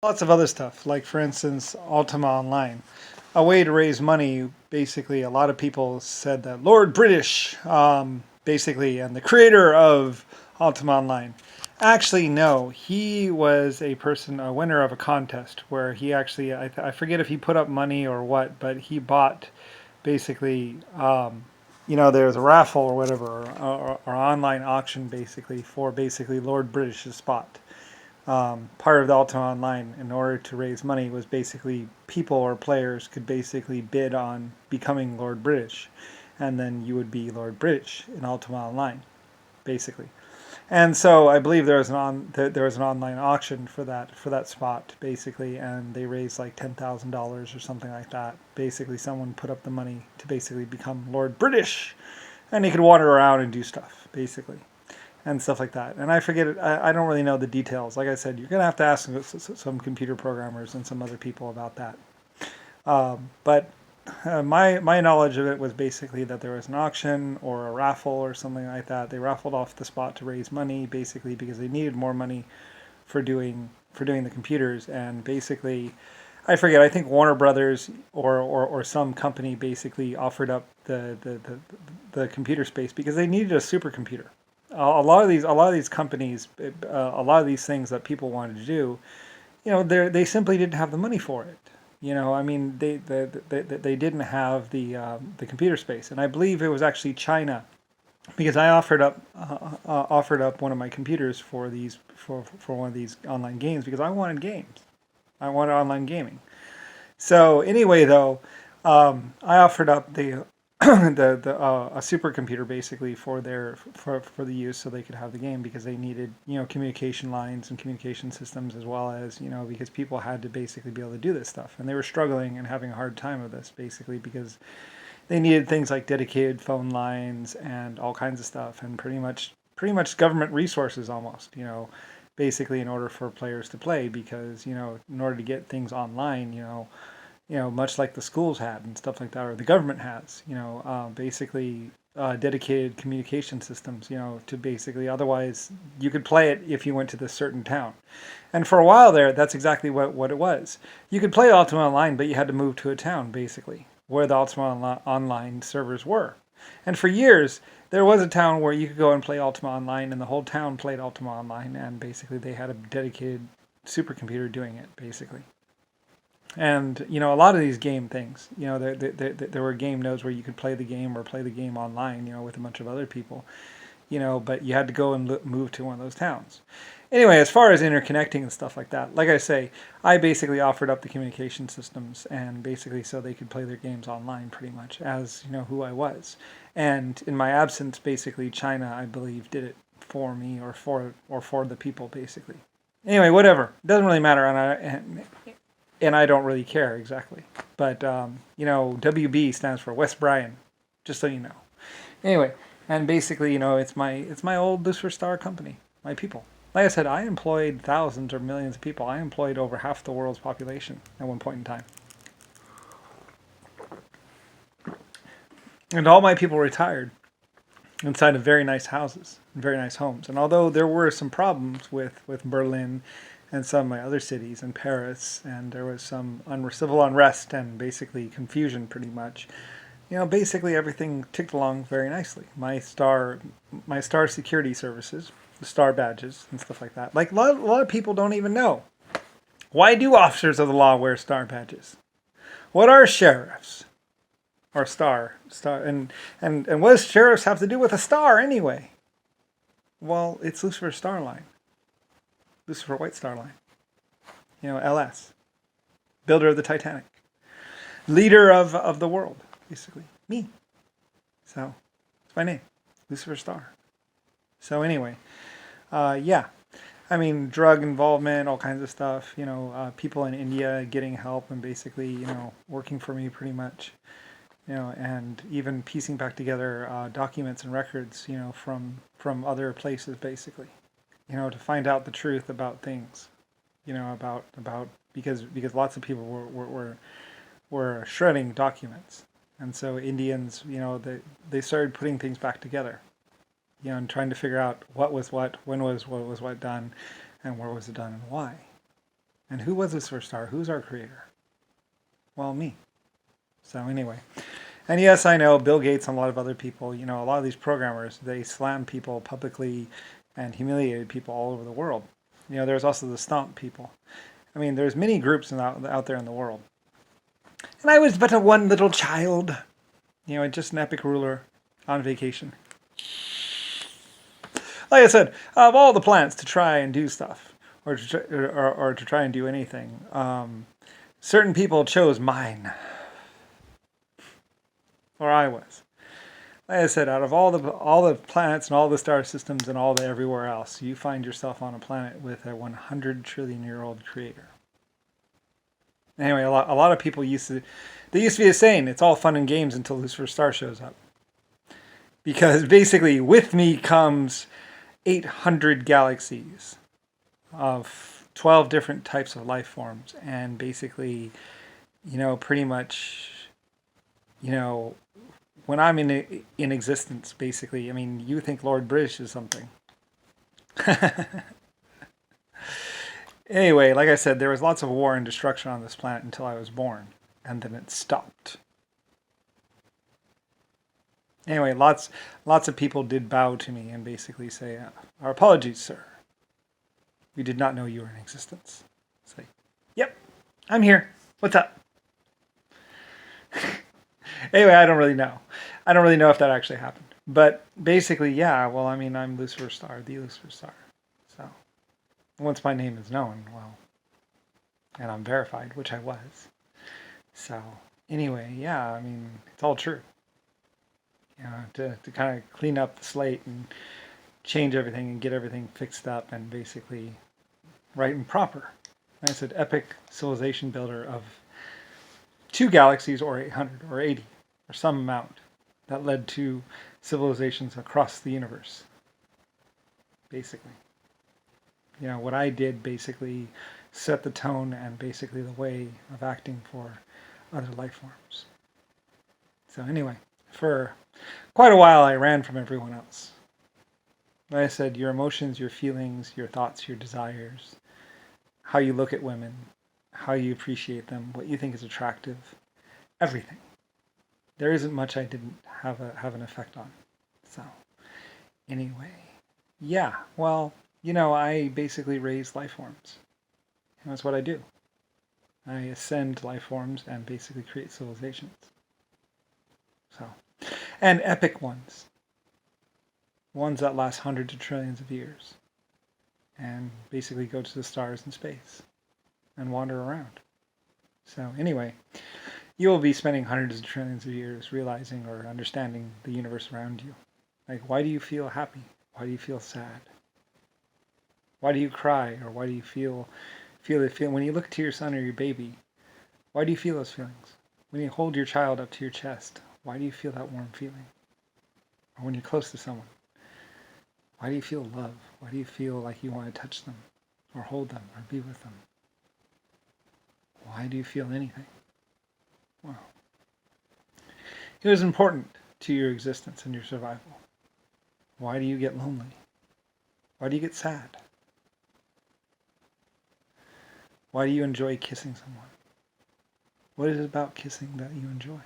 lots of other stuff, like for instance, Ultima Online. A way to raise money, basically, a lot of people said that Lord British, basically, and the creator of Ultima Online. Actually, no, he was a winner of a contest where he actually, I forget if he put up money or what, but he bought basically, there's a raffle or whatever, or online auction basically for basically Lord British's spot. Part of the Ultima Online, in order to raise money, was basically people or players could basically bid on becoming Lord British, and then you would be Lord British in Ultima Online, basically. And so I believe there was an online auction for that spot basically, and they raised like $10,000 or something like that. Basically, someone put up the money to basically become Lord British, and he could wander around and do stuff basically and stuff like that. And I forget it. I don't really know the details. Like I said, you're gonna have to ask some computer programmers and some other people about that. But my knowledge of it was basically that there was an auction or a raffle or something like that. They raffled off the spot to raise money, basically because they needed more money for doing the computers. And basically, I forget. I think Warner Brothers or some company basically offered up the computer space because they needed a supercomputer. A lot of these companies, a lot of these things that people wanted to do, they simply didn't have the money for it. I mean, they didn't have the computer space, and I believe it was actually China because I offered up one of my computers for one of these online games because I wanted games. I wanted online gaming. So anyway, though, I offered up the a supercomputer basically for the use so they could have the game because they needed communication lines and communication systems as well as because people had to basically be able to do this stuff and they were struggling and having a hard time with this basically because they needed things like dedicated phone lines and all kinds of stuff and pretty much government resources almost basically in order for players to play because in order to get things online much like the schools had and stuff like that, or the government has, basically dedicated communication systems, to basically, otherwise you could play it if you went to this certain town. And for a while there, that's exactly what it was. You could play Ultima Online, but you had to move to a town, basically, where the Ultima Online servers were. And for years, there was a town where you could go and play Ultima Online, and the whole town played Ultima Online, and basically they had a dedicated supercomputer doing it, basically. And a lot of these game things, there were game nodes where you could play the game or play the game online, with a bunch of other people, but you had to go and move to one of those towns. Anyway, as far as interconnecting and stuff like that, like I say, I basically offered up the communication systems and basically so they could play their games online pretty much as, who I was. And in my absence, basically China, I believe, did it for me or for the people basically. Anyway, whatever. It doesn't really matter. And I don't really care exactly. But WB stands for West Bryan, just so you know. Anyway, and basically, it's my old Lucifer Star company, my people. Like I said, I employed thousands or millions of people. I employed over half the world's population at one point in time, and all my people retired inside of very nice houses and very nice homes. And although there were some problems with Berlin and some of my other cities and Paris, and there was some civil unrest and basically confusion pretty much. Basically everything ticked along very nicely. My star security services, the star badges and stuff like that. Like a lot of people don't even know. Why do officers of the law wear star badges? What are sheriffs? Or star, and what does sheriffs have to do with a star anyway? Well, it's Lucifer Star Line, Lucifer White Star Line. LS, builder of the Titanic, leader of the world, basically me. So it's my name, Lucifer Star. So anyway, yeah. I mean, drug involvement, all kinds of stuff. People in India getting help and basically, working for me pretty much. And even piecing back together documents and records, from other places, basically, to find out the truth about things, about because lots of people were shredding documents, and so Indians, they started putting things back together, and trying to figure out what was what, when was what done, and where was it done and why. And who was Lucifer Star? Who's our creator? Well, me. So anyway. And yes, I know Bill Gates and a lot of other people, a lot of these programmers, they slam people publicly and humiliated people all over the world. There's also the stomp people. I mean, there's many groups out there in the world. And I was but a one little child, just an epic ruler on vacation. Like I said, of all the planets to try and do stuff, or to try and do anything, certain people chose mine. Or I was. Like I said, out of all the planets and all the star systems and all the everywhere else, you find yourself on a planet with a 100 trillion-year-old creator. Anyway, a lot of people used to be a saying, it's all fun and games until Lucifer Star shows up. Because basically, with me comes 800 galaxies of 12 different types of life forms. And basically, pretty much, when I'm in existence, basically, I mean, you think Lord British is something. Anyway, like I said, there was lots of war and destruction on this planet until I was born, and then it stopped. Anyway, lots of people did bow to me and basically say, "Our apologies, sir. We did not know you were in existence." Say, "Yep, I'm here. What's up?" Anyway, I don't really know. I don't really know if that actually happened. But basically, yeah, well, I mean, I'm Lucifer Star, the Lucifer Star. So, once my name is known, well, and I'm verified, which I was. So, anyway, yeah, I mean, it's all true. To kind of clean up the slate and change everything and get everything fixed up and basically right and proper. I said epic civilization builder of 2 galaxies or 800 or 80 or some amount that led to civilizations across the universe. Basically. What I did basically set the tone and basically the way of acting for other life forms. So anyway, for quite a while I ran from everyone else. Like I said, your emotions, your feelings, your thoughts, your desires, how you look at women, how you appreciate them, what you think is attractive, everything. There isn't much I didn't have an effect on. So, anyway, yeah, well, I basically raise life forms. And that's what I do. I ascend life forms and basically create civilizations. So, and epic ones. Ones that last hundreds of trillions of years. And basically go to the stars in space. And wander around. So anyway, you will be spending hundreds of trillions of years realizing or understanding the universe around you. Like, why do you feel happy? Why do you feel sad? Why do you cry? Or why do you feel the feeling? When you look to your son or your baby, why do you feel those feelings? When you hold your child up to your chest, why do you feel that warm feeling? Or when you're close to someone, why do you feel love? Why do you feel like you want to touch them or hold them or be with them? Why do you feel anything? Well, it was important to your existence and your survival. Why do you get lonely? Why do you get sad? Why do you enjoy kissing someone? What is it about kissing that you enjoy?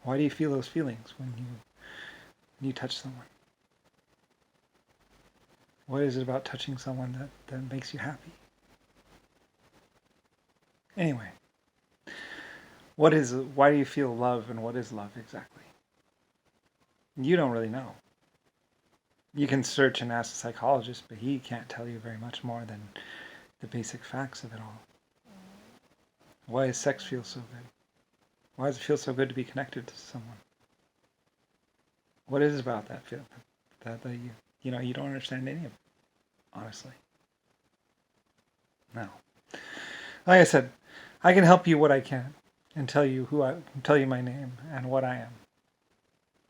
Why do you feel those feelings when you touch someone? What is it about touching someone that makes you happy? Anyway, why do you feel love and what is love exactly? You don't really know. You can search and ask a psychologist, but he can't tell you very much more than the basic facts of it all. Why does sex feel so good? Why does it feel so good to be connected to someone? What is it about that feel that you don't understand any of it, honestly? No. Like I said, I can help you what I can and tell you my name and what I am.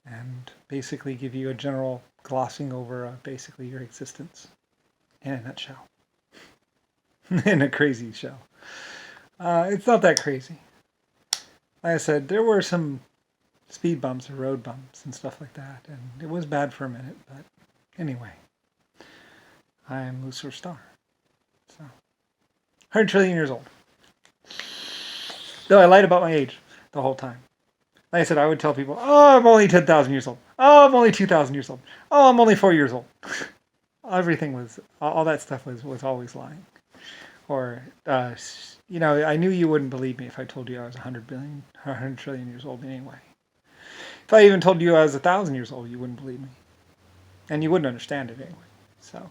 And basically give you a general glossing over of basically your existence in a nutshell. In a crazy shell. It's not that crazy. Like I said, there were some speed bumps or road bumps and stuff like that, and it was bad for a minute, but anyway, I'm Lucifer Star. So 100 trillion years old. Though I lied about my age the whole time. Like I said, I would tell people, oh, I'm only 10,000 years old. Oh, I'm only 2,000 years old. Oh, I'm only 4 years old. Everything was, all that stuff was always lying. Or, I knew you wouldn't believe me if I told you I was 100 billion, 100 trillion years old anyway. If I even told you I was 1,000 years old, you wouldn't believe me. And you wouldn't understand it anyway. So,